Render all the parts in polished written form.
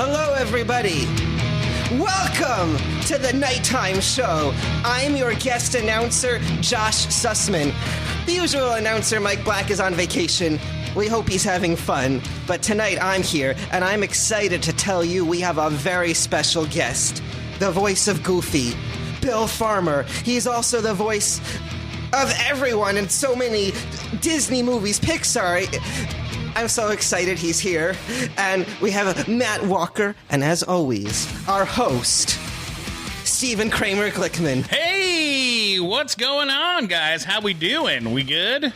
Hello, everybody. Welcome to the Nighttime Show. I'm your guest announcer, Josh Sussman. The usual announcer, Mike Black, is on vacation. We hope he's having fun. But tonight I'm here, and I'm excited to tell you we have a very special guest. The voice of Goofy, Bill Farmer. He's also the voice of everyone in so many Disney movies, Pixar. I'm so excited he's here. And we have Matt Walker, and as always, our host, Stephen Kramer Glickman. Hey, what's going on, guys? How we doing? We good?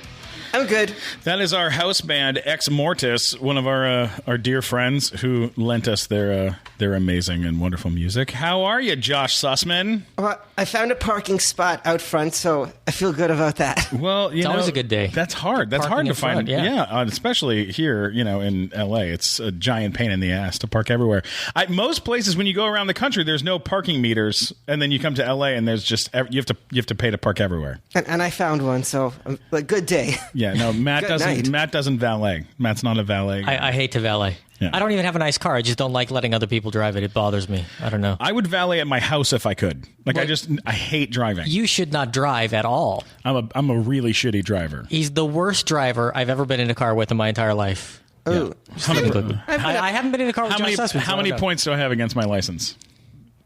I'm good. That is our house band, Ex Mortis, one of our dear friends who lent us their amazing and wonderful music. How are you, Josh Sussman? Well, I found a parking spot out front, so I feel good about that. Well, it's always a good day. That's hard. That's Parking hard to in find. front, yeah. Especially here, in LA. It's a giant pain in the ass to park everywhere. Most places, when you go around the country, there's no parking meters, and then you come to LA, and there's just you have to pay to park everywhere. And I found one, so a good day. Yeah, no, Matt Good doesn't. night. Matt doesn't valet. Matt's not a valet. I hate to valet. Yeah. I don't even have a nice car. I just don't like letting other people drive it. It bothers me. I don't know. I would valet at my house if I could. I hate driving. You should not drive at all. I'm a really shitty driver. He's the worst driver I've ever been in a car with in my entire life. Oh, I haven't been in a car with Josh Sussman. How many points do I have against my license?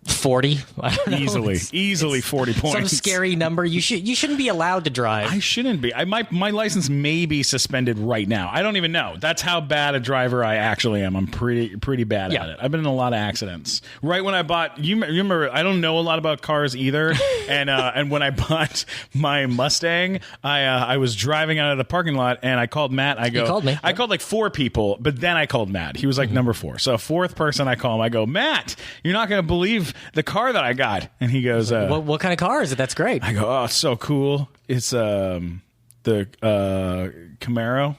40. I don't know. Easily 40 points. Some scary number. You shouldn't be allowed to drive. I shouldn't be. My license may be suspended right now. I don't even know. That's how bad a driver I actually am. I'm pretty bad at it. I've been in a lot of accidents. Right when I bought, you remember, I don't know a lot about cars either. and when I bought my Mustang, I was driving out of the parking lot and I called Matt. You called me. I called like 4 people, but then I called Matt. He was like number 4. So 4th person I call him. I go, Matt, you're not going to believe the car that I got. And he goes, what kind of car is it? That's great. I go, oh, it's so cool. It's the Camaro.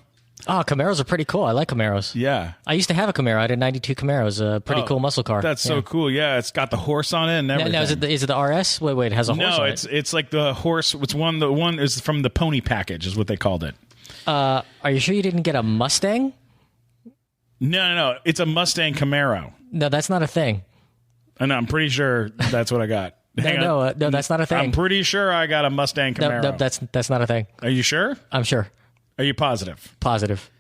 Oh, Camaros are pretty cool. I like Camaros. Yeah. I used to have a Camaro. I had a 92 Camaro. It was a pretty cool muscle car. That's so cool. Yeah, it's got the horse on it and everything. Now, is it the RS? Wait, it has a horse on it. No, it's like the horse. The one is from the pony package is what they called it. Are you sure you didn't get a Mustang? No. It's a Mustang Camaro. No, that's not a thing. And I'm pretty sure that's what I got. No, that's not a thing. I'm pretty sure I got a Mustang Camaro. No, that's not a thing. Are you sure? I'm sure. Are you positive? Positive.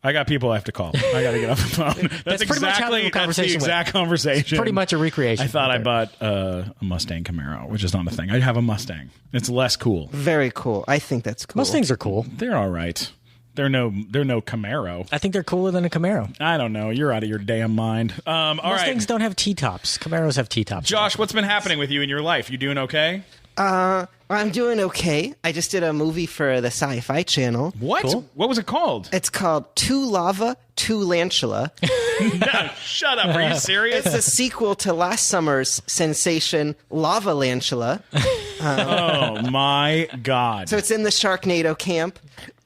I got people I have to call. I got to get off the phone. That's pretty much how the conversation the exact conversation. It's pretty much a recreation. I thought I bought a Mustang Camaro, which is not a thing. I have a Mustang. It's less cool. very cool. I think that's cool. Mustangs are cool. They're all right. They're no Camaro. I think they're cooler than a Camaro. I don't know. You're out of your damn mind. All Mustangs right. don't have T-tops. Camaros have T-tops. Josh, what's been happening with you in your life? You doing okay? I'm doing okay. I just did a movie for the Sci-Fi Channel. What? Cool. What was it called? It's called Two Lava, Two Lantula. No, shut up. Are you serious? It's a sequel to last summer's sensation, Lava Lantula. Oh, my God. So it's in the Sharknado camp.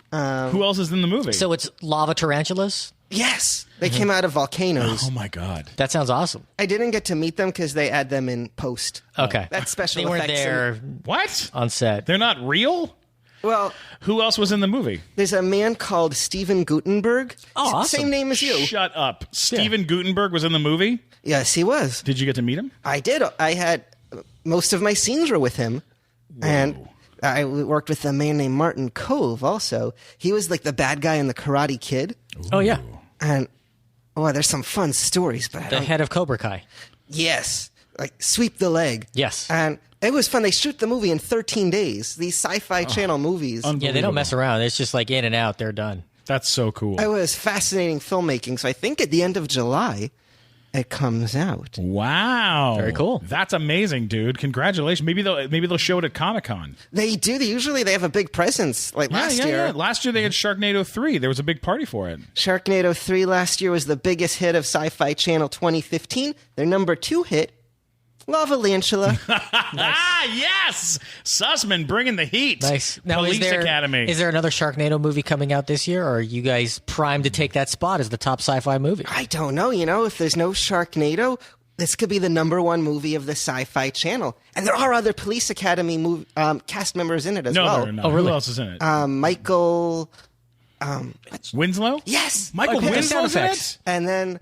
Who else is in the movie? So it's lava tarantulas? Yes, they came out of volcanoes. Oh, my God. That sounds awesome. I didn't get to meet them because they add them in post. Okay. That's special They weren't effects. there What? on set. They're not real? Well, Who else was in the movie? there's a man called Stephen Gutenberg. Oh, awesome. Same name as you. Shut up. Stephen Gutenberg was in the movie? Yes, he was. Did you get to meet him? I did. I had most of my scenes were with him. And I worked with a man named Martin Cove also. He was like the bad guy in The Karate Kid. Oh, yeah. And, there's some fun stories. But The head of Cobra Kai. yes, like Sweep the Leg. Yes. And it was fun. They shoot the movie in 13 days. These Sci-Fi Channel movies. Yeah, they don't mess around. It's just like in and out. They're done. That's so cool. It was fascinating filmmaking. So I think at the end of July, it comes out. Wow. Very cool. That's amazing, dude. Congratulations. Maybe they'll show it at Comic-Con. They do. They have a big presence. Like last year. Yeah. Last year they had Sharknado 3. There was a big party for it. Sharknado 3 last year was the biggest hit of Sci-Fi Channel 2015. Their number 2 hit, Lava Lantula. Ah, yes! Sussman bringing the heat. Nice. Now, Police Academy. Is there another Sharknado movie coming out this year, or are you guys primed to take that spot as the top sci-fi movie? I don't know. If there's no Sharknado, this could be the number 1 movie of the Sci-Fi Channel. And there are other Police Academy cast members in it as well. No, there are not. Oh, really? Who else is in it? Michael... Winslow? yes! Michael Okay, Winslow's sound in effects. it? And then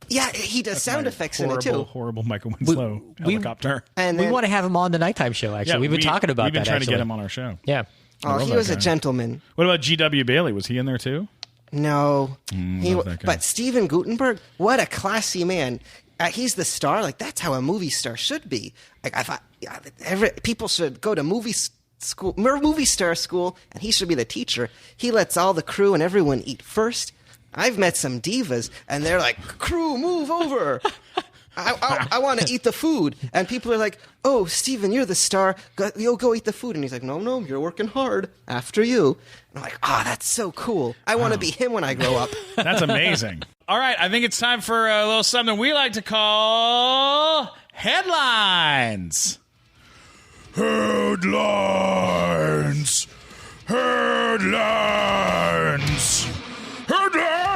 Yeah, he does sound effects in it too. Horrible Michael Winslow helicopter. And We then, want to have him on the nighttime show, actually. We've been talking about that, We've been trying to actually. get him on our show. Yeah. he was a gentleman. What about G.W. Bailey? Was he in there too? No, love that guy. but Stephen Gutenberg, what a classy man. He's the star. Like, that's how a movie star should be. Like, I thought people should go to movie star school, and he should be the teacher. He lets all the crew and everyone eat first. I've met some divas, and they're like, crew, move over. I want to eat the food. And people are like, oh, Steven, you're the star. You'll go eat the food. And he's like, no, you're working hard. After you. And I'm like, that's so cool. I want to be him when I grow up. That's amazing. All right, I think it's time for a little something we like to call headlines. Headlines. Headlines. Headlines.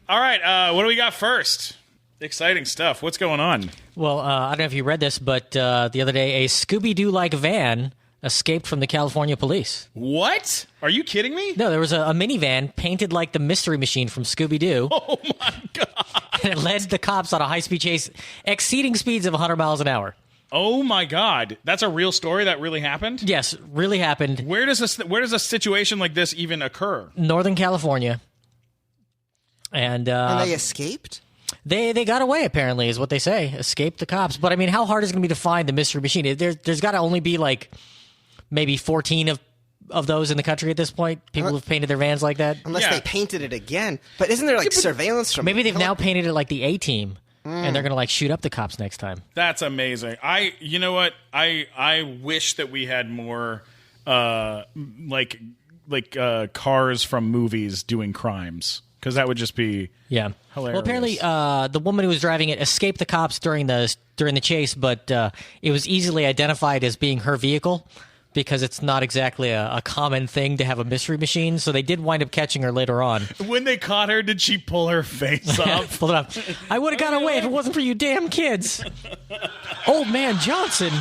All right, what do we got first? Exciting stuff. What's going on? Well, I don't know if you read this, but the other day, a Scooby-Doo-like van escaped from the California police. What? Are you kidding me? No, there was a minivan painted like the Mystery Machine from Scooby-Doo. Oh, my God. And it led the cops on a high-speed chase, exceeding speeds of 100 miles an hour. Oh, my God. That's a real story? That really happened? Yes, really happened. Where does a situation like this even occur? Northern California. And they escaped? They got away, apparently, is what they say. Escaped the cops. But, I mean, how hard is it going to be to find the Mystery Machine? There's got to only be, like, maybe 14 of those in the country at this point. People who've painted their vans like that. Unless they painted it again. But isn't there, like, surveillance from... Maybe they've now painted it like the A-Team. And they're going to, like, shoot up the cops next time. That's amazing. You know what? I wish that we had more, like cars from movies doing crimes. Because that would just be hilarious. Well, apparently, the woman who was driving it escaped the cops during the chase, but it was easily identified as being her vehicle because it's not exactly a common thing to have a Mystery Machine. So they did wind up catching her later on. When they caught her, did she pull her face off? Pull it up. I would have got away if it wasn't for you damn kids. Old Man Johnson.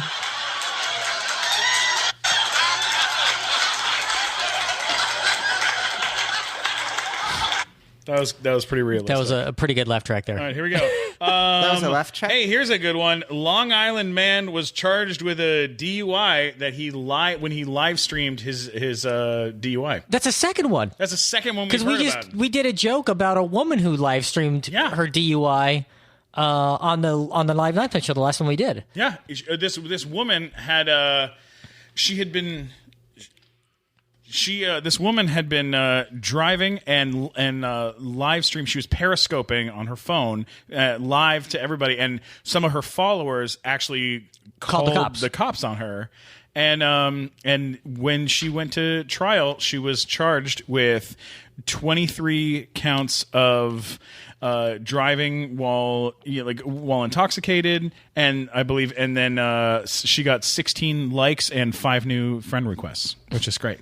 That was pretty realistic. That was a pretty good laugh track there. All right, here we go. That was a left track? Hey, here's a good one. Long Island man was charged with a DUI that when he live streamed his DUI. That's a second one. That's the second one we've heard about. We did a joke about a woman who live streamed her DUI on the live nighttime show, the last one we did. Yeah, this woman had this woman had been driving and live stream. She was periscoping on her phone live to everybody, and some of her followers actually called the cops on her. And when she went to trial, she was charged with 23 counts of driving while intoxicated, and I believe, and then she got 16 likes and 5 new friend requests, which is great.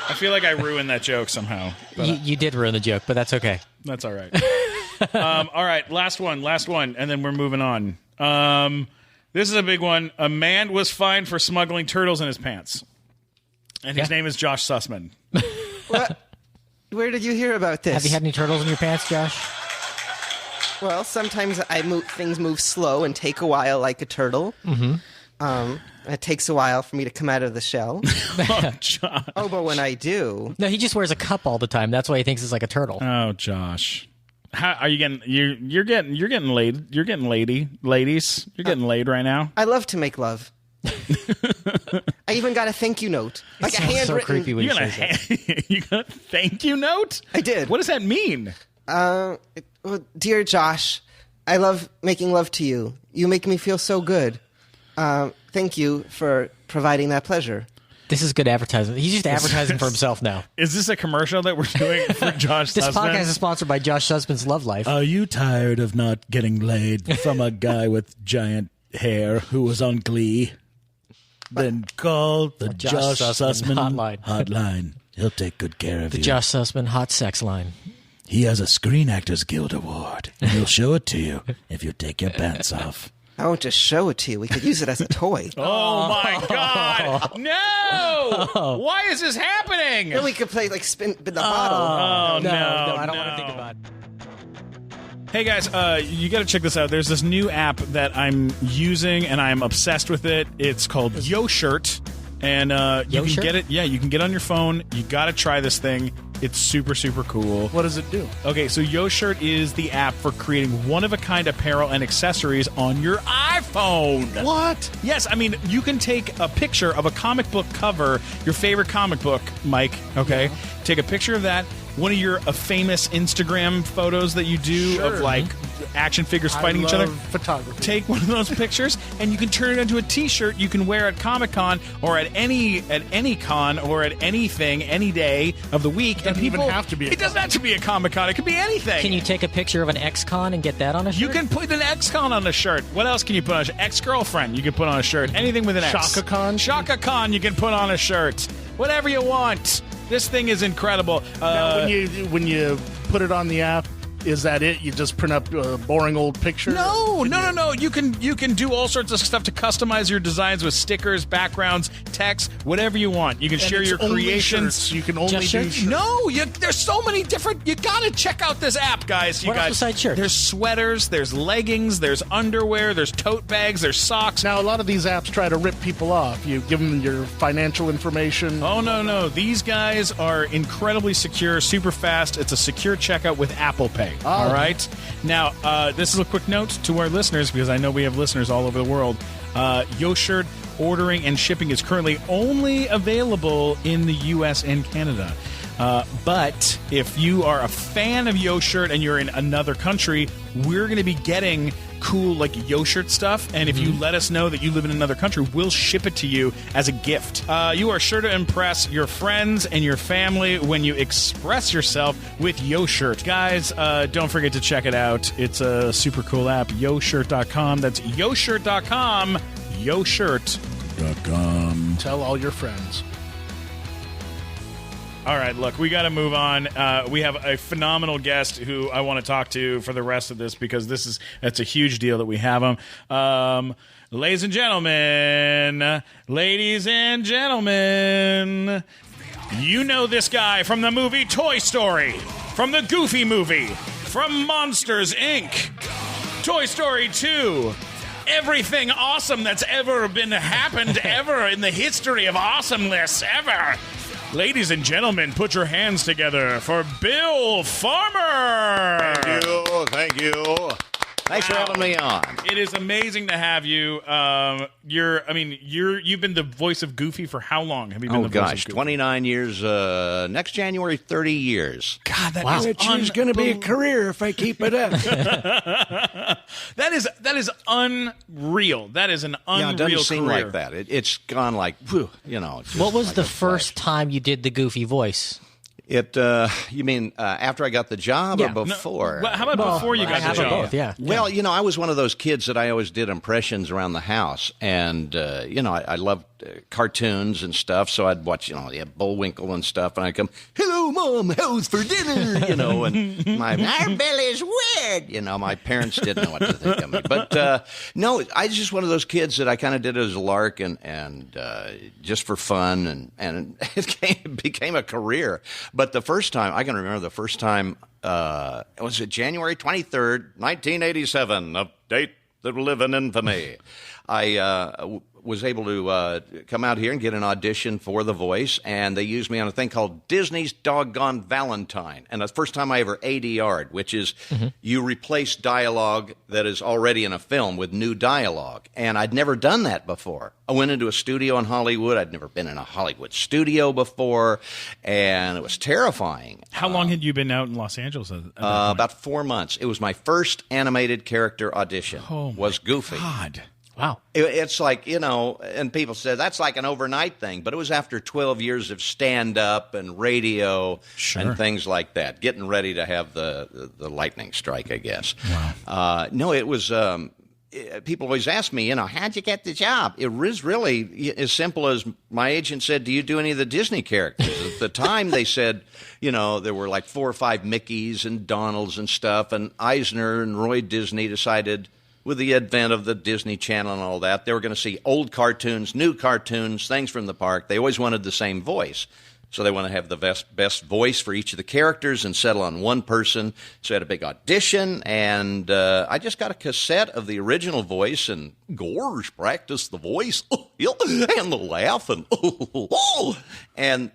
I feel like I ruined that joke somehow. You did ruin the joke, but that's okay. That's all right. All right, last one, and then we're moving on. This is a big one. A man was fined for smuggling turtles in his pants. And his name is Josh Sussman. What? Where did you hear about this? Have you had any turtles in your pants, Josh? Well, sometimes things move slow and take a while like a turtle. Mm-hmm. It takes a while for me to come out of the shell. Oh, but when I do... No, he just wears a cup all the time. That's why he thinks it's like a turtle. Oh, Josh. How are you getting... You're getting laid. You're getting ladies. You're getting laid right now. I love to make love. I even got a thank you note. Like a handwritten... so creepy when you say that. You got a thank you note? I did. What does that mean? Dear Josh, I love making love to you. You make me feel so good. Thank you for providing that pleasure. This is good advertising. He's just advertising for himself now. Is this a commercial that we're doing for Josh This Sussman? podcast is sponsored by Josh Sussman's Love Life. Are you tired of not getting laid from a guy with giant hair who was on Glee? Then call the Josh Sussman hotline. He'll take good care of you. The Josh Sussman Hot Sex Line. He has a Screen Actors Guild Award, and he'll show it to you if you take your pants off. I won't just show it to you. We could use it as a toy. Oh, my God. No! No! Why is this happening? Then we could play like spin the bottle. Oh, no, I don't want to think about it. Hey guys, you got to check this out. There's this new app that I'm using, and I'm obsessed with it. It's called YoShirt, and you can get it. Yeah, you can get it on your phone. You got to try this thing. It's super, super cool. What does it do? Okay, so YoShirt is the app for creating one-of-a-kind apparel and accessories on your iPhone. What? Yes, I mean, you can take a picture of a comic book cover, your favorite comic book, Mike, okay? Yeah. Take a picture of that, one of your famous Instagram photos that you do of, like, action figures fighting each other. Photography. Take one of those pictures, and you can turn it into a T-shirt you can wear at Comic-Con or at any con or at anything, any day of the week. It doesn't even have to be It doesn't have to be a Comic-Con. It could be anything. Can you take a picture of an ex-con and get that on a shirt? You can put an ex-con on a shirt. What else can you put on a shirt? Ex-girlfriend you can put on a shirt. Anything with an X. Shaka Khan? Shaka Khan you can put on a shirt. Whatever you want. This thing is incredible. Now, when you put it on the app, is that it? You just print up a boring old picture? No. You can do all sorts of stuff to customize your designs with stickers, backgrounds, text, whatever you want. You can share your creations. Shirts. You can only do shirts? No, there's so many different. You got to check out this app, guys. What else besides shirts? There's sweaters, there's leggings, there's underwear, there's tote bags, there's socks. Now, a lot of these apps try to rip people off. You give them your financial information. Oh, no. These guys are incredibly secure, super fast. It's a secure checkout with Apple Pay. All right. Now, this is a quick note to our listeners, because I know we have listeners all over the world. YoShirt ordering and shipping is currently only available in the U.S. and Canada. But if you are a fan of YoShirt and you're in another country, we're going to be getting cool like YoShirt stuff, and if you let us know that you live in another country, we'll ship it to you as a gift. You are sure to impress your friends and your family when you express yourself with YoShirt. Guys, don't forget to check it out. It's a super cool app, YoShirt.com. That's YoShirt.com. YoShirt.com. Tell all your friends. All right, look, we got to move on. We have a phenomenal guest who I want to talk to for the rest of this, because it's a huge deal that we have him. Ladies and gentlemen, you know this guy from the movie Toy Story, from the Goofy movie, from Monsters, Inc., Toy Story 2, everything awesome that's ever happened ever in the history of awesomeness ever. Ladies and gentlemen, put your hands together for Bill Farmer. Thank you. Thanks for having me on. It is amazing to have you. You've been the voice of Goofy for how long? Have you been the voice of Goofy? 29 years. Next January, 30 years. God, that is It's going to be a career if I keep it up. That is unreal. That is an unreal it doesn't seem career. like that. It's gone like, What was the first time you did the Goofy voice? You mean after I got the job or before? No, how about before you got the job? Both, yeah. Well, I was one of those kids that I always did impressions around the house. And, I loved cartoons and stuff. So I'd watch, Bullwinkle and stuff. And I'd come, hello, Mom, how's for dinner? And our belly's weird. My parents didn't know what to think of me. But, no, I was just one of those kids that I kind of did it as a lark and just for fun. And it became a career. But the first time, I can remember the first time, was it January 23rd, 1987, a date that will live in infamy. I was able to come out here and get an audition for The Voice, and they used me on a thing called Disney's Doggone Valentine. And that's the first time I ever ADR'd, which is you replace dialogue that is already in a film with new dialogue. And I'd never done that before. I went into a studio in Hollywood. I'd never been in a Hollywood studio before, and it was terrifying. How long had you been out in Los Angeles at that point? About 4 months. It was my first animated character audition. Was Goofy. God. Wow. It's like, and people said that's like an overnight thing, but it was after 12 years of stand-up and radio and things like that, getting ready to have the lightning strike, I guess. Wow. No, it was people always ask me, how'd you get the job? It was really as simple as my agent said, do you do any of the Disney characters? At the time, they said, there were like 4 or 5 Mickeys and Donalds and stuff, and Eisner and Roy Disney decided, with the advent of the Disney Channel and all that, they were going to see old cartoons, new cartoons, things from the park. They always wanted the same voice. So they want to have the best voice for each of the characters and settle on one person. So I had a big audition, and I just got a cassette of the original voice, and Gorge practiced the voice and the laugh, and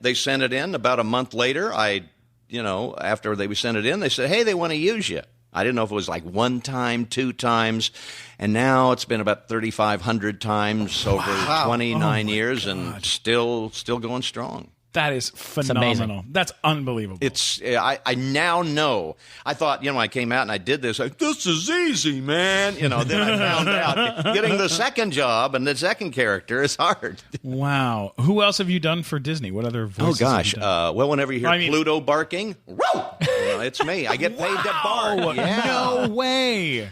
they sent it in. About a month later, after they sent it in, they said, hey, they want to use you. I didn't know if it was like 1 time, 2 times, and now it's been about 3,500 times over 29 years, and still going strong. That is phenomenal. That's unbelievable. I now know. I thought, I came out and I did this. This is easy, man. Then I found out getting the second job and the second character is hard. Wow. Who else have you done for Disney? What other voices? Oh gosh. Have you done? Whenever you hear Pluto barking, it's me. I get paid to bark. Yeah. No way.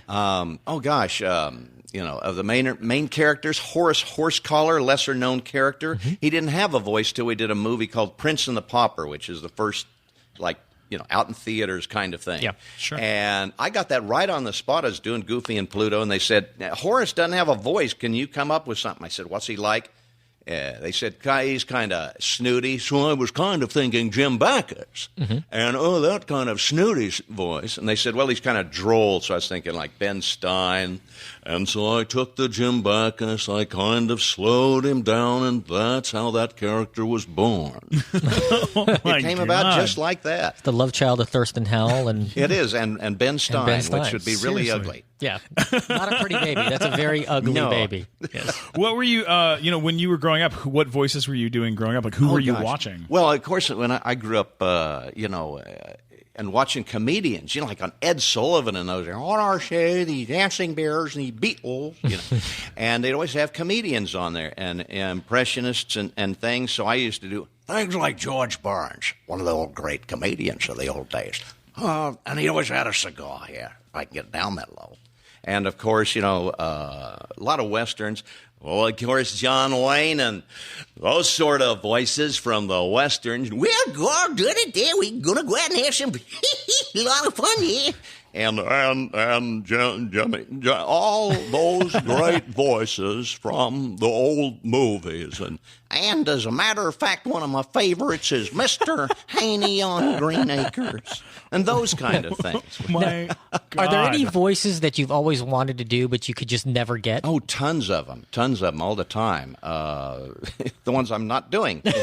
Of the main characters, Horace Horsecollar, lesser-known character, he didn't have a voice till we did a movie called Prince and the Pauper, which is the first, out in theaters kind of thing. Yeah, sure. And I got that right on the spot. I was doing Goofy and Pluto, and they said, Horace doesn't have a voice. Can you come up with something? I said, what's he like? They said, he's kind of snooty, so I was kind of thinking Jim Backus. And, that kind of snooty voice. And they said, well, he's kind of droll, so I was thinking like Ben Stein. And so I took the Jim Backus, I kind of slowed him down, and that's how that character was born. It came about just like that. The love child of Thurston Howell. It is, and Ben Stein, which would be really ugly. Yeah, not a pretty baby. That's a very ugly baby. Yes. What were you, when you were growing up, what voices were you doing growing up? Like, who were you watching? Well, of course, when I grew up, and watching comedians, like on Ed Sullivan and those, on our show, the Dancing Bears and the Beatles, and they'd always have comedians on there and impressionists and things. So I used to do things like George Burns, one of the old great comedians of the old days. And he always had a cigar here, if I can get down that low. And, of course, a lot of Westerns. Well, of course, John Wayne and those sort of voices from the Westerns. We're going to do it there. We're going to go out and have some a lot of fun here. And Jimmy, all those great voices from the old movies. And as a matter of fact, one of my favorites is Mr. Haney on Green Acres. And those kind of things. My God. Are there any voices that you've always wanted to do but you could just never get? Oh, tons of them all the time. The ones I'm not doing. But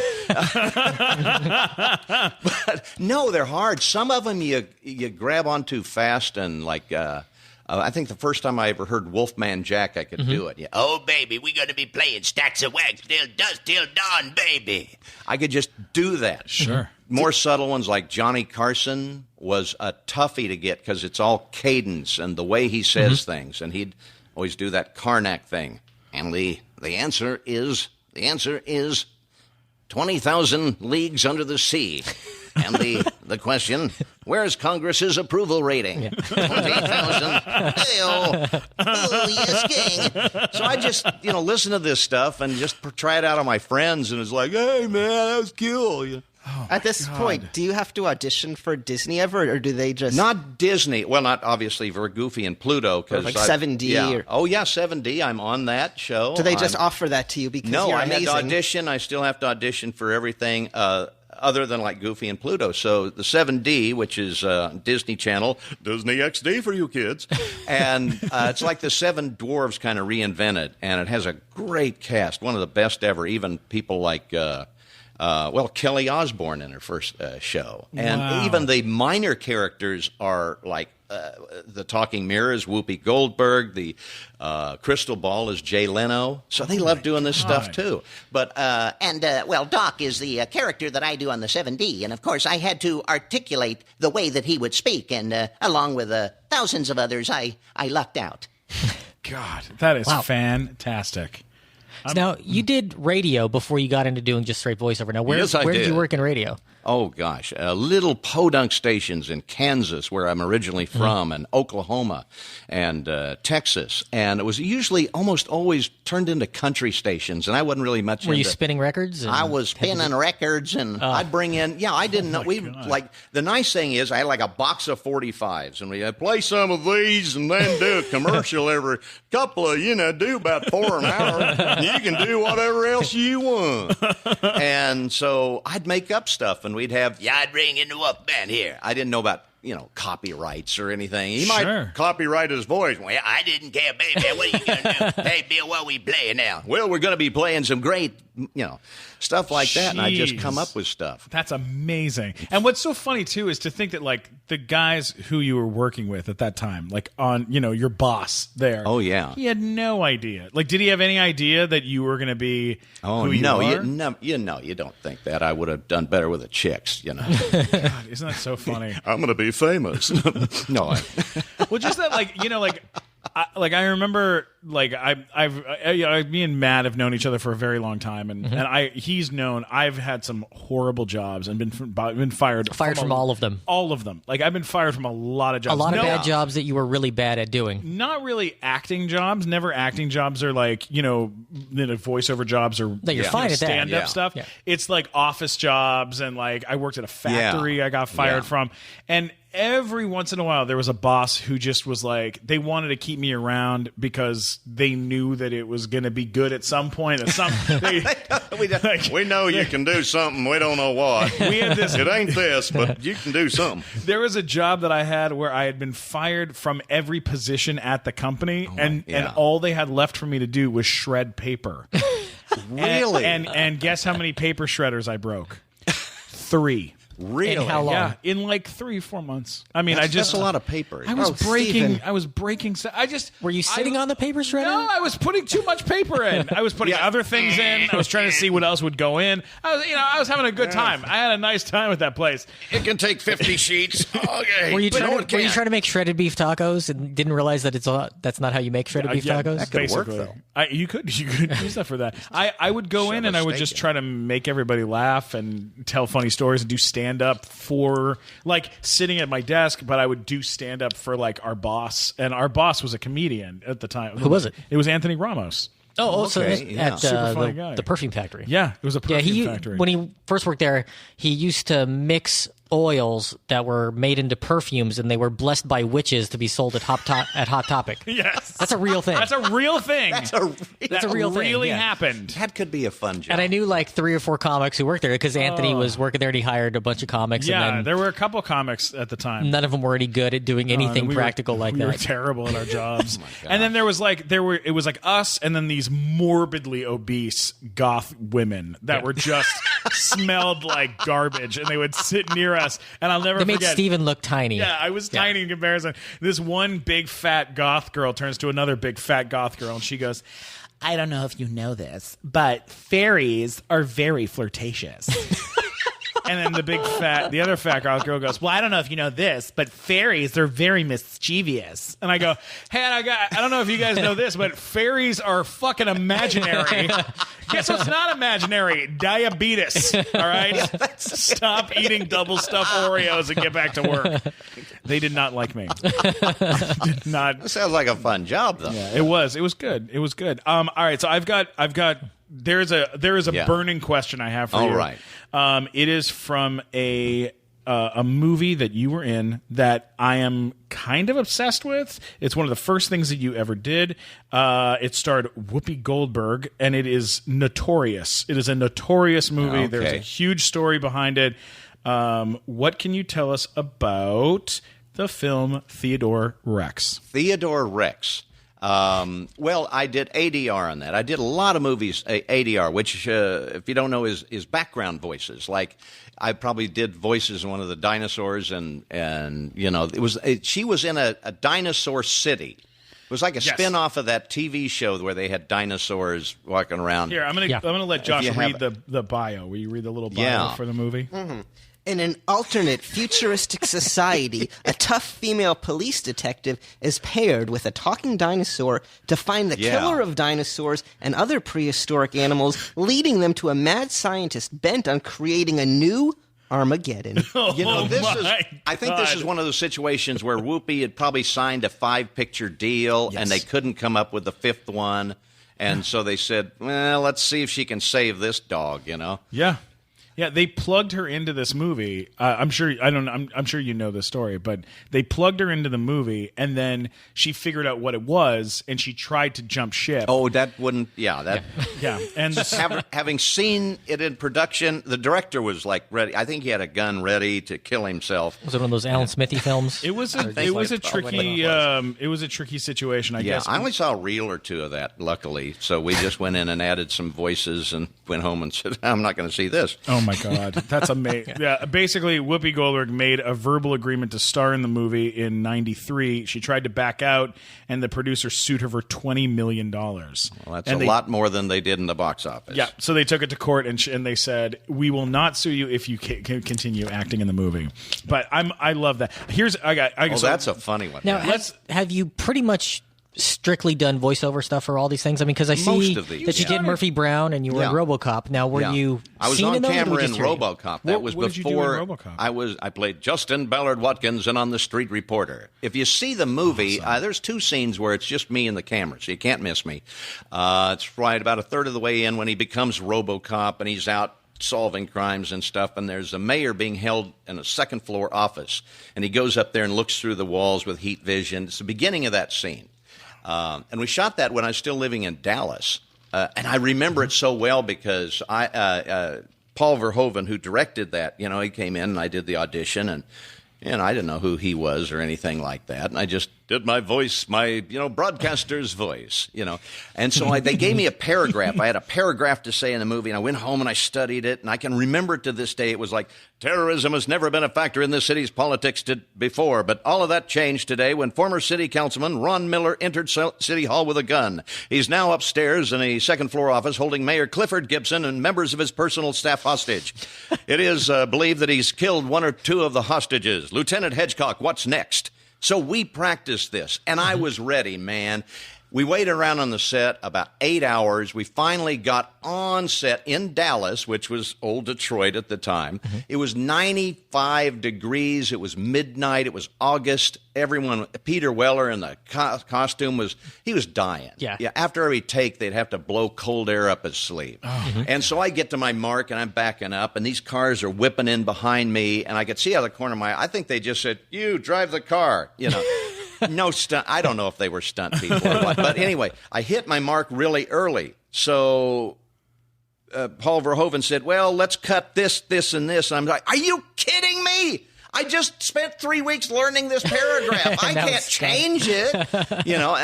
no, they're hard. Some of them you grab on too fast, and I think the first time I ever heard Wolfman Jack, I could do it. Yeah. Oh, baby, we're going to be playing stacks of wax till dusk till dawn, baby. I could just do that. Sure. More subtle ones like Johnny Carson was a toughie to get because it's all cadence and the way he says things. And he'd always do that Karnak thing. And the answer is 20,000 leagues under the sea. And the question, where's Congress's approval rating? 20,000. Oh, yes, King. So I just, listen to this stuff and just try it out on my friends. And it's like, hey, man, that was cool. At this point, do you have to audition for Disney ever, or do they just... Not Disney. Well, not obviously for Goofy and Pluto. Like 7D? Yeah. Or... Oh, yeah, 7D. I'm on that show. Do they just offer that to you because you're amazing? No, I had to audition. I still have to audition for everything other than like Goofy and Pluto. So the 7D, which is Disney Channel, Disney XD for you kids, and it's like the Seven Dwarves kind of reinvented, and it has a great cast, one of the best ever, even people like... Kelly Osbourne in her first show. And even the minor characters are like the Talking Mirror is Whoopi Goldberg. The Crystal Ball is Jay Leno. So they love doing this stuff, too. But Doc is the character that I do on the 7D. And, of course, I had to articulate the way that he would speak. And along with thousands of others, I lucked out. God, that is fantastic. So now, you did radio before you got into doing just straight voiceover. Now, where Yes, I did you did. work in radio? Oh, gosh. Little podunk stations in Kansas, where I'm originally from, and Oklahoma and Texas. And it was usually almost always turned into country stations, and I wasn't really much Were you into spinning records? I was spinning records, and I'd bring in. Yeah, I didn't know. Like the nice thing is, I had like a box of 45s, and we play some of these, and then do a commercial every couple of, do about 4 an hour. You can do whatever else you want. And so I'd make up stuff, and we'd have. Yeah, I'd bring in the Wolf Band here. I didn't know about copyrights or anything. He might copyright his voice. Well, I didn't care, baby. What are you going to do? Hey, Bill, what are we playing now? Well, we're going to be playing some great, stuff like that, and I just come up with stuff. That's amazing. And what's so funny, too, is to think that, like, the guys who you were working with at that time, like, on, your boss there. Oh, yeah. He had no idea. Like, did he have any idea that you were going to be who you are? You don't think that. I would have done better with the chicks, God, isn't that so funny? I'm going to be famous. No. Well, just that, I remember, me and Matt have known each other for a very long time, and he's known I've had some horrible jobs and been fired from all of them. All of them. Like, I've been fired from a lot of jobs. A lot of bad jobs that you were really bad at doing. Not really acting jobs. Never acting jobs, or voiceover jobs, or that you're fine at that. Stand-up stuff. Yeah. It's like office jobs, and like I worked at a factory I got fired from, and every once in a while, there was a boss who just was like, they wanted to keep me around because they knew that it was going to be good at some point. We know you can do something. We don't know what. We had this. It ain't this, but you can do something. There was a job that I had where I had been fired from every position at the company, and all they had left for me to do was shred paper. Really? And guess how many paper shredders I broke? 3. Really? And how long? Yeah, in like 3-4 months. I mean, that's a lot of paper. I was breaking. Stephen. I was breaking. Were you sitting on the paper shredder? No, I was putting too much paper in. I was putting other things in. I was trying to see what else would go in. I was having a good time. I had a nice time at that place. It can take 50 sheets. Okay. Were you trying to make shredded beef tacos and didn't realize that that's not how you make shredded beef tacos? That could work, though. You could use that for that. I would go in and I would just try to make everybody laugh and tell funny stories and do stand up for like sitting at my desk, but I would do stand up for like our boss, and our boss was a comedian at the time. Who was it? It was Anthony Ramos. Oh, okay. so at Super funny guy. the perfume factory. Yeah, it was a perfume factory. When he first worked there, he used to mix oils that were made into perfumes, and they were blessed by witches to be sold at Hot Topic. Yes, that's a real thing. That's a real thing. That's a real thing. Really yeah. happened. That could be a fun job. And I knew like 3 or 4 comics who worked there because Anthony was working there, and he hired a bunch of comics. Yeah, and then there were a couple comics at the time. None of them were any good at doing anything practical like that. We were terrible at our jobs. And then there was it was like us, and then these morbidly obese goth women that were just smelled like garbage, and they would sit near us, and I'll never They made forget. Stephen look tiny. Yeah, I was tiny in comparison. This one big fat goth girl turns to another big fat goth girl, and she goes, "I don't know if you know this, but fairies are very flirtatious." And then the other fat goth girl goes, "Well, I don't know if you know this, but fairies, they're very mischievous." And I go, "Hey, I don't know if you guys know this, but fairies are fucking imaginary." Guess what's not imaginary? Diabetes. All right? Stop eating double stuffed Oreos and get back to work. They did not like me. Did not. That sounds like a fun job, though. Yeah, it was. It was good. It was good. All right, so I've got. There is a burning question I have for you. All right. It is from a movie that you were in that I am kind of obsessed with. It's one of the first things that you ever did. It starred Whoopi Goldberg, and it is notorious. It is a notorious movie. Okay. There's a huge story behind it. What can you tell us about the film Theodore Rex? Theodore Rex. Well, I did ADR on that. I did a lot of movies, ADR, which, if you don't know, is background voices. Like, I probably did voices in one of the dinosaurs, and she was in a dinosaur city. It was like a spin-off of that TV show where they had dinosaurs walking around. Here, I'm gonna let Josh read the bio. Will you read the little bio for the movie? Mm-hmm. In an alternate futuristic society, a tough female police detective is paired with a talking dinosaur to find the killer of dinosaurs and other prehistoric animals, leading them to a mad scientist bent on creating a new Armageddon. I think this is one of those situations where Whoopi had probably signed a 5-picture deal and they couldn't come up with the 5th one. And so they said, well, let's see if she can save this dog, Yeah. Yeah, they plugged her into this movie. I'm sure you know the story, but they plugged her into the movie, and then she figured out what it was, and she tried to jump ship. Oh, that wouldn't. Yeah. And having seen it in production, the director was like ready. I think he had a gun ready to kill himself. Was it one of those Alan Smithy films? It was a tricky situation. I guess. I only saw a reel or two of that. Luckily, so we just went in and added some voices and went home and said, "I'm not going to see this." Oh my God, that's amazing. Yeah, basically, Whoopi Goldberg made a verbal agreement to star in the movie in '93. She tried to back out, and the producer sued her for $20 million. Well, that's a lot more than they did in the box office. Yeah, so they took it to court, and they said, "We will not sue you if you can continue acting in the movie." But I love that. That's a funny one. Now, have you pretty much strictly done voiceover stuff for all these things? I mean, because I see that you did Murphy Brown and you were in RoboCop. Now, were you? I was seen on in those, camera in RoboCop. That was what before did you do in RoboCop? I played Justin Ballard Watkins and On the Street Reporter. If you see the movie, there's 2 scenes where it's just me and the camera, so you can't miss me. It's right about a third of the way in when he becomes RoboCop and he's out solving crimes and stuff, and there's a mayor being held in a second-floor office, and he goes up there and looks through the walls with heat vision. It's the beginning of that scene. And we shot that when I was still living in Dallas. And I remember it so well because Paul Verhoeven, who directed that, he came in and I did the audition, and I didn't know who he was or anything like that. And I just did my voice, my broadcaster's voice, And so they gave me a paragraph. I had a paragraph to say in the movie, and I went home and I studied it, and I can remember it to this day. It was like, terrorism has never been a factor in this city's politics before, but all of that changed today when former city councilman Ron Miller entered City Hall with a gun. He's now upstairs in a second-floor office holding Mayor Clifford Gibson and members of his personal staff hostage. It is believed that he's killed 1 or 2 of the hostages. Lieutenant Hedgecock, what's next? So we practiced this, and I was ready, man. We waited around on the set about 8 hours. We finally got on set in Dallas, which was old Detroit at the time. Mm-hmm. It was 95 degrees. It was midnight. It was August. Everyone, Peter Weller in the costume he was dying. Yeah. After every take, they'd have to blow cold air up his sleeve. Oh. Mm-hmm. And so I get to my mark, and I'm backing up, and these cars are whipping in behind me, and I could see out of the corner of my eye. I think they just said, "You drive the car," No stunt. I don't know if they were stunt people or what. But anyway, I hit my mark really early. So Paul Verhoeven said, "Well, let's cut this, this, and this." And I'm like, "Are you kidding me? I just spent 3 weeks learning this paragraph. I can't change it."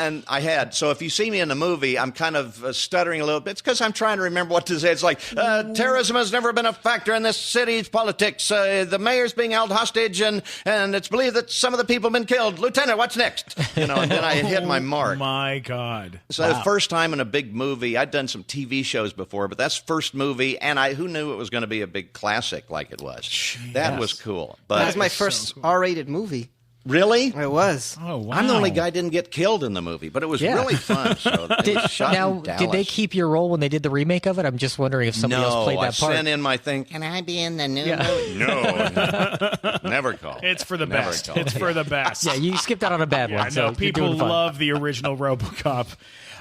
And I had. So if you see me in the movie, I'm kind of stuttering a little bit. It's because I'm trying to remember what to say. It's like, terrorism has never been a factor in this city's politics. The mayor's being held hostage, and it's believed that some of the people have been killed. Lieutenant, what's next? And then I hit my mark. My God. So the first time in a big movie, I'd done some TV shows before, but that's first movie, and who knew it was going to be a big classic like it was. Jeez. That was cool. But my first R-rated movie. Really? It was. Oh, wow. I'm the only guy who didn't get killed in the movie, but it was really fun. So did they keep your role when they did the remake of it? I'm just wondering if somebody else played that part. I sent in my thing. Can I be in the new movie? No. Never call. It's for the best. It's for the best. Yeah, you skipped out on a bad one. So people love the original RoboCop.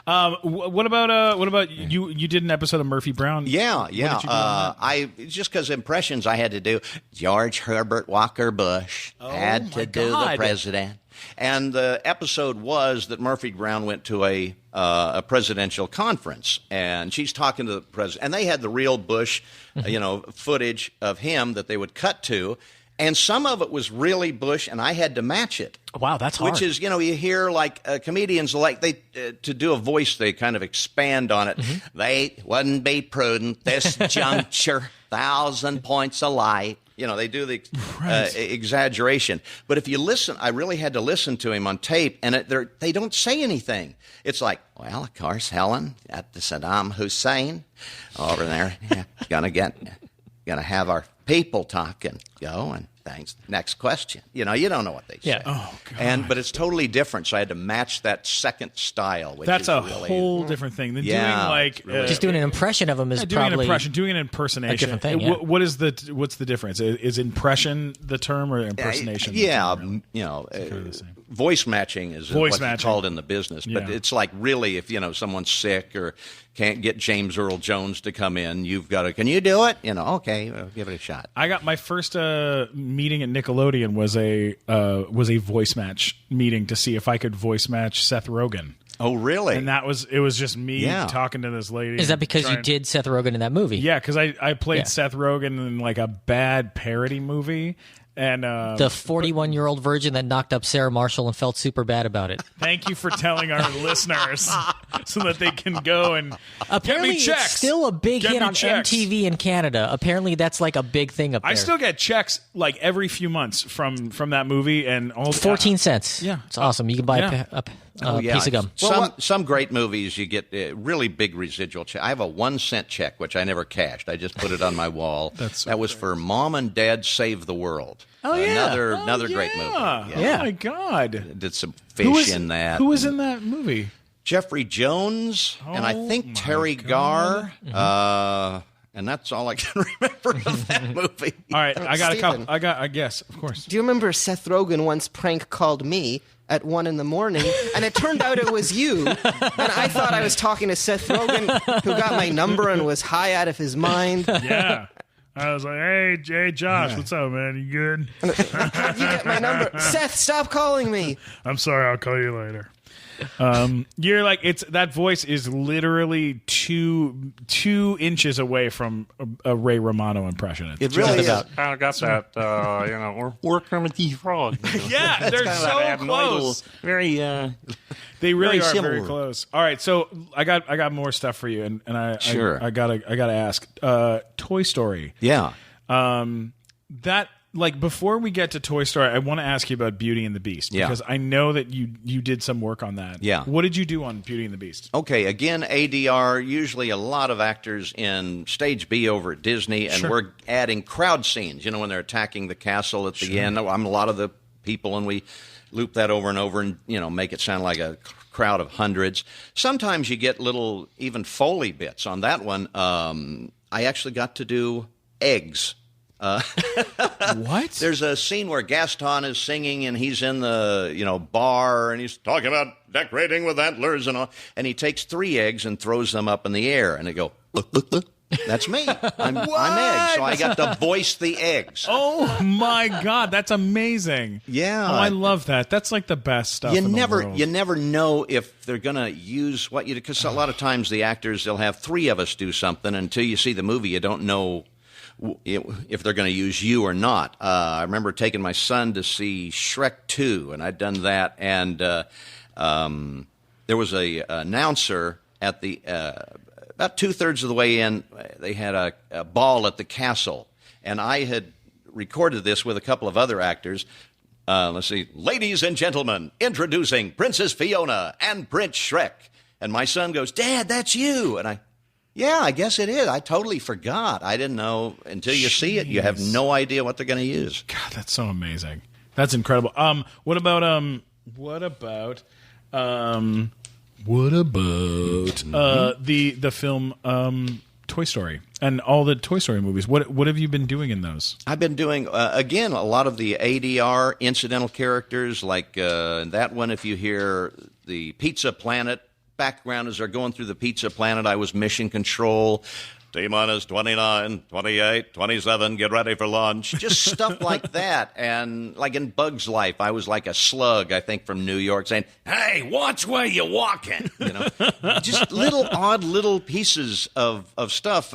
What about you? You did an episode of Murphy Brown. Yeah. I just because impressions I had to do. George Herbert Walker Bush had to do the president, and the episode was that Murphy Brown went to a presidential conference, and she's talking to the president, and they had the real Bush, footage of him that they would cut to. And some of it was really Bush, and I had to match it. Wow, that's hard. Which is, you hear like comedians to do a voice, they kind of expand on it. Mm-hmm. They wouldn't be prudent this juncture, 1,000 points of light. They do the exaggeration. But if you listen, I really had to listen to him on tape, and they don't say anything. It's like, well, of course, Helen, at the Saddam Hussein over there, gonna going to have our people talk and go and thanks. Next question. You don't know what they say. Yeah. Oh, God. But it's totally different. So I had to match that second style. Which That's is a really, whole different thing than Yeah, doing like really Just doing an impression of him is doing probably an impression, doing an impersonation. a different thing, yeah. What's the difference? Is impression the term or impersonation? Yeah, the term, really? voice matching is what it's called in the business. But Yeah. it's like really if someone's sick or can't get James Earl Jones to come in, you've got to. Can you do it? Okay, give it a shot. I got my first meeting at Nickelodeon was a voice match meeting to see if I could voice match Seth Rogen. Oh, really? And it was just me talking to this lady. Is that because you did Seth Rogen in that movie? Yeah, because I played Seth Rogen in like a bad parody movie. And the 41-year-old virgin that knocked up Sarah Marshall and felt super bad about it. Thank you for telling our listeners so that they can go and Apparently, get me checks. it's still a big Get hit me on checks. MTV in Canada. Apparently, that's like a big thing up there. I still get checks like every few months from that movie and all 14 cents. Yeah. It's awesome. You can buy a piece of gum. Some great movies you get really big residual check. I have a 1 cent check which I never cashed. I just put it on my wall. That was for Mom and Dad Save the World. Oh, yeah. Another great movie. Yeah. Oh my God. Did some fish in that. Who was in that movie? Jeffrey Jones and I think Terry Garr. And that's all I can remember of that movie. All right, I got Stephen. a couple. I guess, of course. Do you remember Seth Rogen once prank called me at 1 a.m, and it turned out it was you, and I thought I was talking to Seth Rogen, who got my number and was high out of his mind. Yeah. I was like, hey, Josh, what's up, man? You good? How'd you get my number? Seth, stop calling me. I'm sorry, I'll call you later. You're like that voice is literally two inches away from a Ray Romano impression. It really is. I got that. We're Kermit Frog. Yeah, they're so close. Very. They really very are very similar. close. All right, so I got more stuff for you, and I gotta ask. Toy Story. Yeah. That. Like, before we get to Toy Story, I want to ask you about Beauty and the Beast. Yeah. Because I know that you did some work on that. Yeah. What did you do on Beauty and the Beast? Okay, again, ADR, usually a lot of actors in Stage B over at Disney, and we're adding crowd scenes, when they're attacking the castle at the end. I'm a lot of the people, and we loop that over and over and, make it sound like a crowd of hundreds. Sometimes you get little, even Foley bits. On that one, I actually got to do eggs. What? There's a scene where Gaston is singing and he's in the bar and he's talking about decorating with antlers and all, and he takes 3 eggs and throws them up in the air and they go, that's me. I'm eggs, so I got to voice the eggs. Oh my God, that's amazing. Yeah. Oh, I love that. That's like the best stuff. You in never the world. you never know if they're going to use what you do, because a lot of times the actors, they'll have 3 of us do something. Until you see the movie, you don't know if they're going to use you or not. I remember taking my son to see Shrek 2, and I'd done that, and there was a announcer at the about 2/3 of the way in. They had a ball at the castle, and I had recorded this with a couple of other actors. Let's see, ladies and gentlemen, introducing Princess Fiona and Prince Shrek. And my son goes, Dad, that's you. And yeah, I guess it is. I totally forgot. I didn't know until you see it. You have no idea what they're going to use. God, that's so amazing. That's incredible. What about the film Toy Story and all the Toy Story movies? What have you been doing in those? I've been doing again a lot of the ADR incidental characters, like that one. If you hear the Pizza Planet background as they're going through the Pizza Planet, I was mission control. T-minus 29, 28, 27, get ready for lunch. Just stuff like that. And like in Bug's Life, I was like a slug, I think, from New York saying, hey, watch where you're walking. Just odd little pieces of stuff.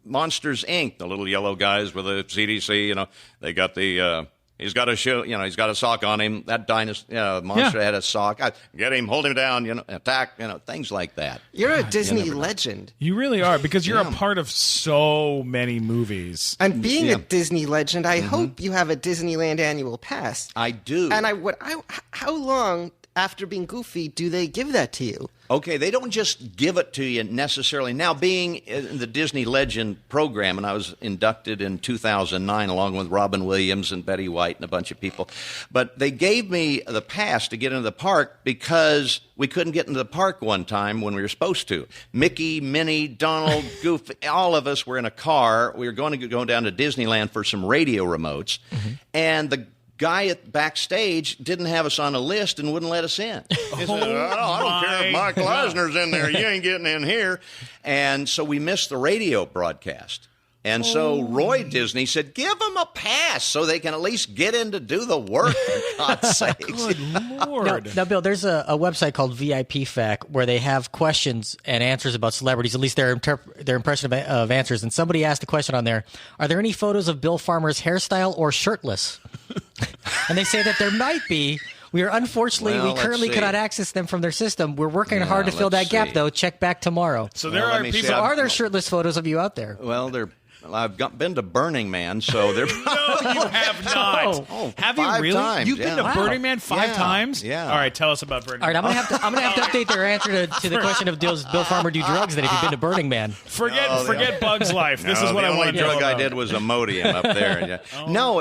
Monsters, Inc., the little yellow guys with the CDC, they got the... He's got a shoe, he's got a sock on him. That monster had a sock. Get him, hold him down, attack, things like that. You're a Disney legend. You really are, because you're a part of so many movies. And being a Disney legend, I hope you have a Disneyland annual pass. I do. And how long after being Goofy, do they give that to you? Okay, they don't just give it to you necessarily. Now, being in the Disney Legend program, and I was inducted in 2009 along with Robin Williams and Betty White and a bunch of people, but they gave me the pass to get into the park because we couldn't get into the park one time when we were supposed to. Mickey, Minnie, Donald, Goofy, all of us were in a car. We were going to go down to Disneyland for some radio remotes, and the guy at backstage didn't have us on a list and wouldn't let us in. He said, I don't care if Mike Eisner's in there. You ain't getting in here. And so we missed the radio broadcast. And so Roy Disney said, give them a pass so they can at least get in to do the work, for God's sakes. Good Lord. Now, Bill, there's a website called VIP Fact where they have questions and answers about celebrities, at least their impression of answers. And somebody asked a question on there, are there any photos of Bill Farmer's hairstyle or shirtless? And they say that there might be. We currently cannot access them from their system. We're working hard to fill that gap, though. Check back tomorrow. So there are people. Are there shirtless photos of you out there? Well, I've been to Burning Man, so they're. No, you have not. Oh, have you 5 really? times, You've been to Burning Man 5 times? Yeah. All right, tell us about Burning All right, Man. I'm gonna have to update their answer to the question of does Bill Farmer do drugs? Then if you've been to Burning Man, Forget Bug's Life. This is what I want to The know. only drug I did was Imodium up there. Yeah. No,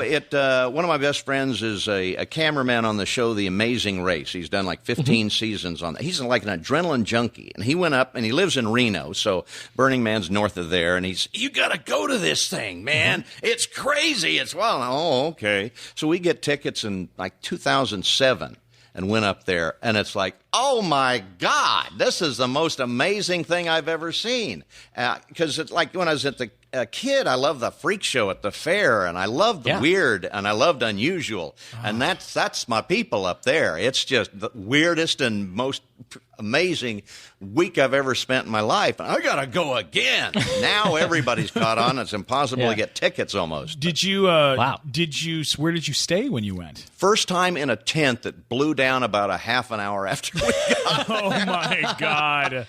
one of my best friends is a cameraman on the show The Amazing Race. He's done like 15 seasons on that. He's like an adrenaline junkie, and he went up and he lives in Reno, so Burning Man's north of there, and you got to go to this thing, man. It's crazy. Okay. So we get tickets in like 2007 and went up there, and it's like, oh my God, this is the most amazing thing I've ever seen. Because it's like when I was a kid, I loved the freak show at the fair, and I loved the weird, and I loved unusual, and that's my people up there. It's just the weirdest and most amazing week I've ever spent in my life. I gotta go again. Now everybody's caught on. It's impossible to get tickets almost. Did you? Where did you stay when you went? First time in a tent that blew down about a half an hour after we got Oh my God!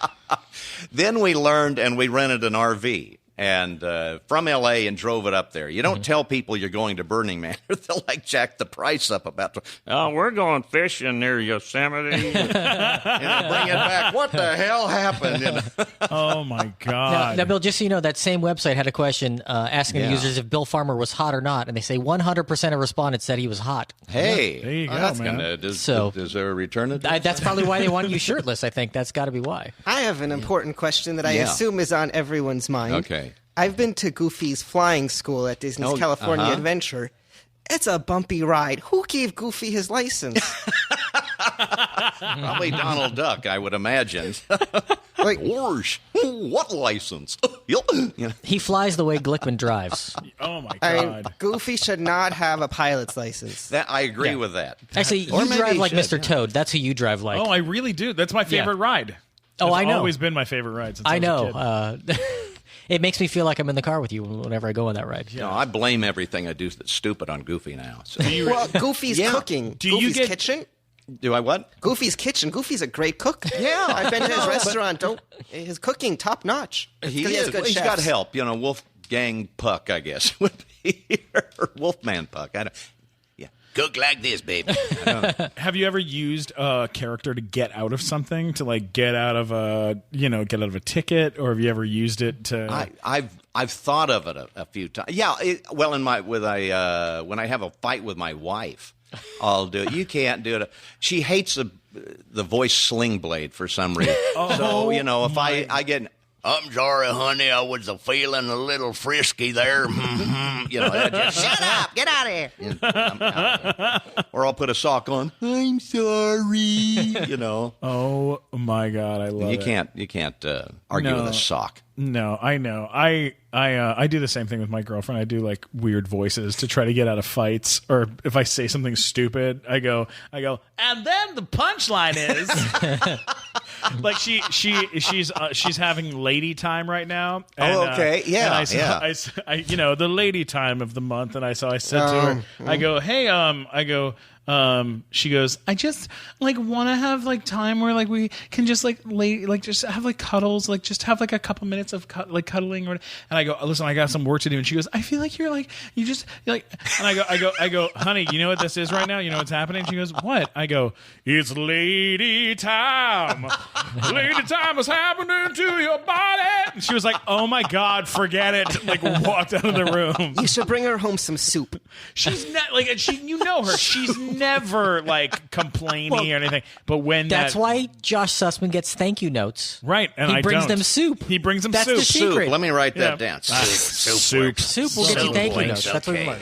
Then we learned, and we rented an RV. And from L.A. and drove it up there. You don't tell people you're going to Burning Man, or they'll jack the price up about. We're going fishing near Yosemite. Bring it back. What the hell happened? Oh my God! Now, Bill, just so you know, that same website had a question asking the users if Bill Farmer was hot or not, and they say 100% of respondents said he was hot. Hey, there you go, man. Is there a return of that's probably why they want you shirtless. I think that's got to be why. I have an important question that I assume is on everyone's mind. Okay. I've been to Goofy's flying school at Disney's California Adventure. It's a bumpy ride. Who gave Goofy his license? Probably Donald Duck, I would imagine. Like, what license? He flies the way Glickman drives. Oh my I God! mean, Goofy should not have a pilot's license. I agree with that. Actually, Or you maybe drive he like should, Mr. Toad. That's who you drive like. Oh, I really do. That's my favorite ride. Oh, I know. It's always been my favorite ride since I was a kid. know. It makes me feel like I'm in the car with you whenever I go on that ride. No, I blame everything I do that's stupid on Goofy now. So. Well, Goofy's cooking. Goofy's kitchen. Do I what? Goofy's kitchen. Goofy's a great cook. Yeah, I've been to his restaurant. His cooking top notch. He is. He's got help. Wolfgang Puck, I guess, would be or Wolfman Puck. I don't. Cook like this, baby. Have you ever used a character to get out of something, to like get out of a ticket, or have you ever used it to? I've thought of it a few times. Yeah, when I have a fight with my wife, I'll do it. You can't do it. She hates the voice Sling Blade for some reason. So if I get. I'm sorry, honey. I was feeling a little frisky there. Just shut up. Get out of here. I'm out of here. Or I'll put a sock on. I'm sorry. Oh my God, I love it. You can't argue with a sock. No, I know. I do the same thing with my girlfriend. I do like weird voices to try to get out of fights, or if I say something stupid, I go, and then the punchline is like she's having lady time right now. And, okay, yeah, I the lady time of the month, and I said to her, I go, hey, she goes, I just like want to have like time where like we can just like just have like cuddles, like just have like a couple minutes of cuddling. And I go, listen, I got some work to do. And she goes, I feel like you're just like, and I go, honey, you know what this is right now? You know what's happening? She goes, what? I go, it's lady time. Lady time is happening to your body. And she was like, oh my God, forget it. Like walked out of the room. You should bring her home some soup. She's not like, you know her. She's never like complaining or anything. But when that's why Josh Sussman gets thank you notes. Right. And he brings them soup. He brings them that's soup. The secret. Soup. Let me write that down. Soup. Soup will get you thank you notes. That's what we want.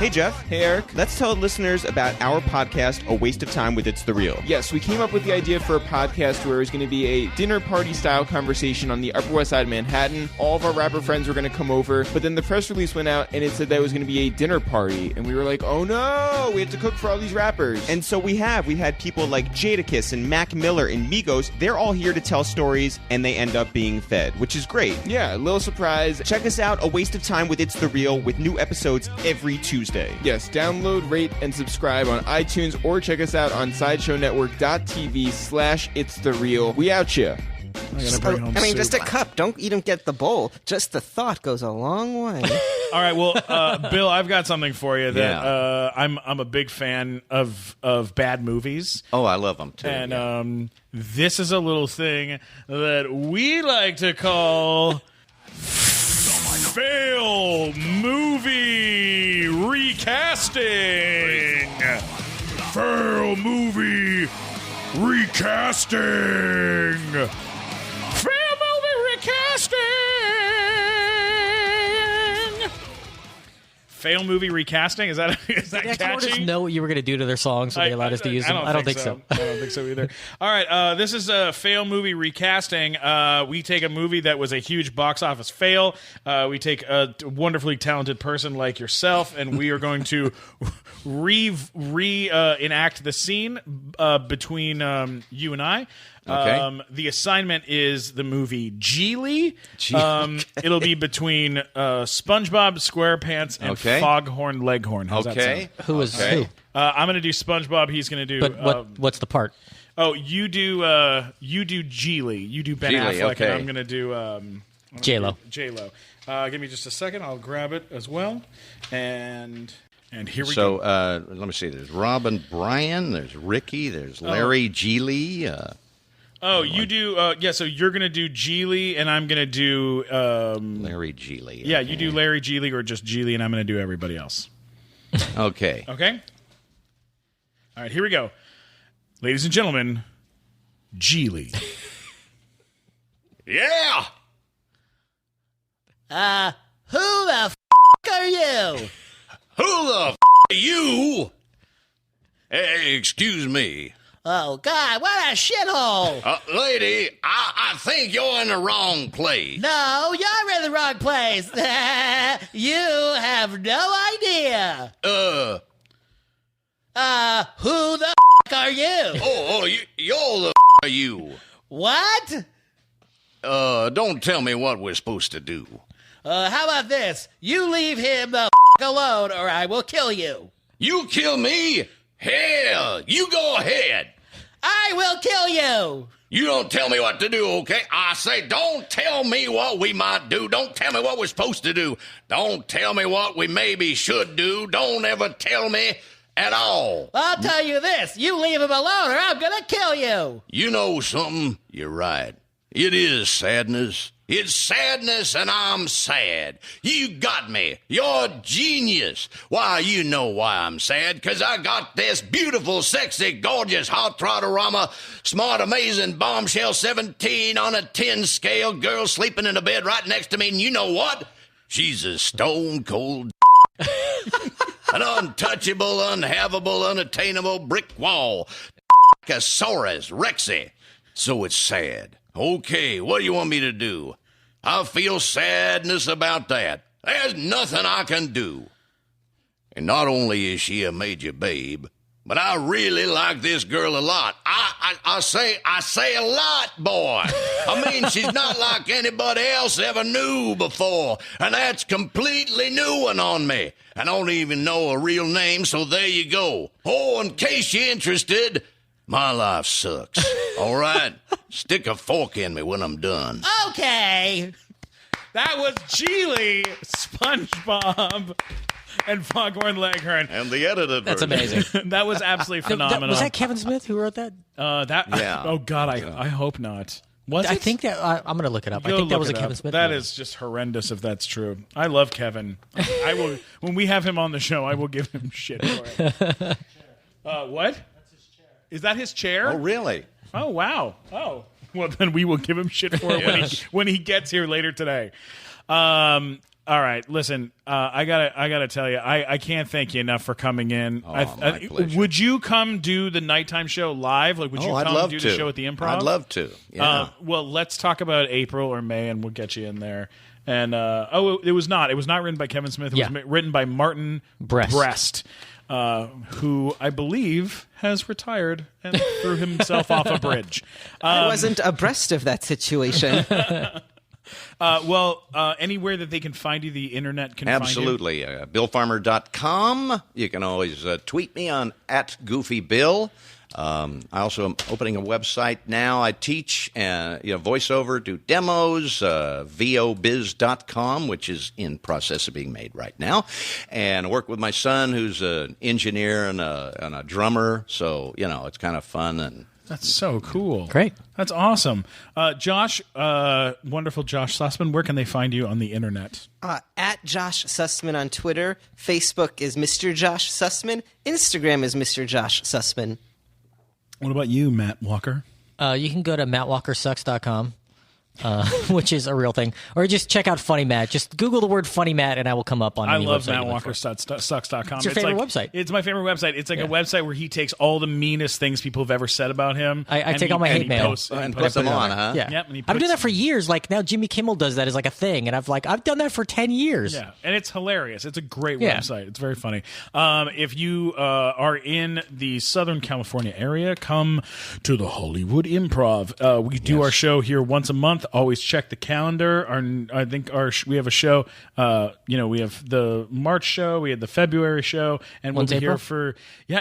Hey Jeff. Hey Eric. Let's tell listeners about our podcast, A Waste of Time with It's the Real. Yes, we came up with the idea for a podcast where it was going to be a dinner party style conversation on the Upper West Side of Manhattan. All of our rapper friends were going to come over, but then the press release went out and it said that it was going to be a dinner party. And we were like, oh no, we have to cook for all these rappers. And so we have. We've had people like Jadakiss and Mac Miller and Migos. They're all here to tell stories and they end up being fed, which is great. Yeah, a little surprise. Check us out, A Waste of Time with It's the Real, with new episodes every Tuesday. Yes, download, rate, and subscribe on iTunes or check us out on SideshowNetwork.tv/It's the Real. We out ya. Just a cup. Don't even get the bowl. Just the thought goes a long way. All right, well, Bill, I've got something for you that I'm a big fan of bad movies. Oh, I love them too. And this is a little thing that we like to call fail movie recasting. Fail movie recasting. Fail movie recasting. Fail movie recasting? Is that catchy? Artists know what you were going to do to their songs, so they allowed us to use them. I don't think so. I don't think so either. All right, this is a fail movie recasting. We take a movie that was a huge box office fail. We take a wonderfully talented person like yourself, and we are going to enact the scene between you and I. Okay. The assignment is the movie GIGLI. It'll be between SpongeBob SquarePants and Foghorn Leghorn. How's that sound? Who is who? I'm going to do SpongeBob. He's going to do. But what's the part? Oh, you do GIGLI. You do Ben Affleck, and I'm going to do J-Lo. J-Lo. Give me just a second. I'll grab it as well. And here we go. So let me see. There's Robin Bryan. There's Ricky. There's Larry GIGLI. You do. So you're going to do GIGLI, and I'm going to do Larry GIGLI. Yeah, you do Larry GIGLI or just GIGLI, and I'm going to do everybody else. Okay. Okay? All right, here we go. Ladies and gentlemen, GIGLI. Yeah! Who the f*** are you? Who the f*** are you? Hey, excuse me. Oh, God, what a shithole. Lady, I think you're in the wrong place. No, you're in the wrong place. You have no idea. Who the f*** are you? You're the f*** are you. What? Don't tell me what we're supposed to do. How about this? You leave him the f*** alone or I will kill you. You kill me? Hell, you go ahead. I will kill you. You don't tell me what to do, okay? I say, don't tell me what we might do. Don't tell me what we're supposed to do. Don't tell me what we maybe should do. Don't ever tell me at all. I'll tell you this. You leave him alone or I'm going to kill you. You know something? You're right. It is sadness. It's sadness, and I'm sad. You got me. You're a genius. Why, you know why I'm sad. 'Cause I got this beautiful, sexy, gorgeous, hot throttle-rama, smart, amazing, bombshell 17 on a 10 scale girl sleeping in a bed right next to me. And you know what? She's a stone-cold an untouchable, unhavable, unattainable brick wall. Casaurus Rexy. So it's sad. Okay, what do you want me to do? I feel sadness about that. There's nothing I can do. And not only is she a major babe, but I really like this girl a lot. I say a lot, boy. I mean, she's not like anybody else ever knew before, and that's completely new one on me. I don't even know her real name, so there you go. Oh, in case you're interested, my life sucks. All right? Stick a fork in me when I'm done. Okay. That was GIGLI, SpongeBob, and Foghorn Leghorn. And the edited That's version. amazing. That was absolutely phenomenal. Was that Kevin Smith who wrote that? Yeah. Oh, God, I hope not. Was I it? think that I'm going to look it up. Go I think that look was a it Kevin up. Smith. That movie. is just horrendous if that's true. I love Kevin. I will when we have him on the show, I will give him shit for it. What? That's his chair. Is that his chair? Oh, really? Oh, wow. Oh. Well, then we will give him shit for it when he gets here later today. All right, listen. I gotta tell you, I can't thank you enough for coming in. My pleasure. Would you come do the nighttime show live? Like, would you I'd come love do to. the show at the Improv? I'd love to. Yeah. Well, let's talk about April or May, and we'll get you in there. And it was not written by Kevin Smith. It was written by Martin Brest. Who I believe has retired and threw himself off a bridge. I wasn't abreast of that situation. Anywhere that they can find you, the internet can Absolutely. BillFarmer.com. You can always tweet me on @GoofyBill. I also am opening a website now. I teach voiceover, do demos, vobiz.com, which is in process of being made right now, and I work with my son, who's an engineer and a drummer. So it's kind of fun. And That's so cool. Great. That's awesome. Josh, wonderful Josh Sussman, where can they find you on the internet? At Josh Sussman on Twitter. Facebook is Mr. Josh Sussman. Instagram is Mr. Josh Sussman. What about you, Matt Walker? You can go to mattwalkersucks.com, which is a real thing. Or just check out Funny Matt. Just Google the word Funny Matt, and I will come up on any love website. mattwalkersucks.com. It's your favorite website. It's my favorite website. It's like a website where he takes all the meanest things people have ever said about him. I take all my hate mail. and put them on, huh? Yeah. Yep, and he I've been doing that puts- for years. Like now Jimmy Kimmel does that as like a thing. And I've done that for 10 years. Yeah, and it's hilarious. It's a great Yeah. website. It's very funny. If you are in the Southern California area, come to the Hollywood Improv. We do our show here once a month. Always check the calendar. We have a show. We have the March show. We had the February show, and we'll When's be here April? for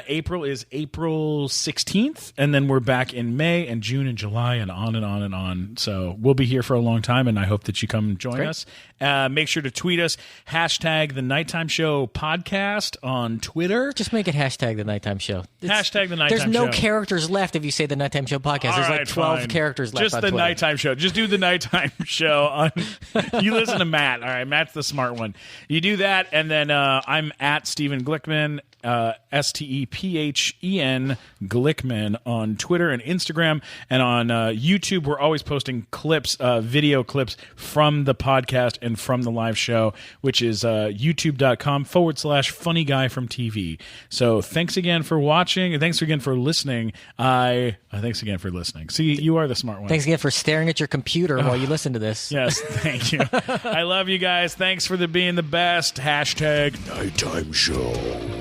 April is April 16th, and then we're back in May and June and July and on and on and on. So we'll be here for a long time, and I hope that you come join us. Make sure to tweet us, hashtag the Nighttime Show podcast on Twitter. Just make it hashtag the Nighttime Show. Hashtag the Nighttime There's no Show. characters left if you say the Nighttime Show podcast. All There's right, like 12 fine. characters left Just on the Twitter. Nighttime Show. Just do the Nighttime Show. You listen to Matt. All right, Matt's the smart one. You do that, and then I'm at Stephen Glickman, STEPHEN Glickman on Twitter and Instagram, and on YouTube. We're always posting clips, video clips from the podcast and from the live show, which is youtube.com/funny guy from TV. So thanks again for watching, and thanks again for listening. Thanks again for listening. See, you are the smart one. Thanks again for staring at your computer while you listen to this. Yes, thank you. I love you guys. Thanks for being the best. Hashtag Nighttime Show.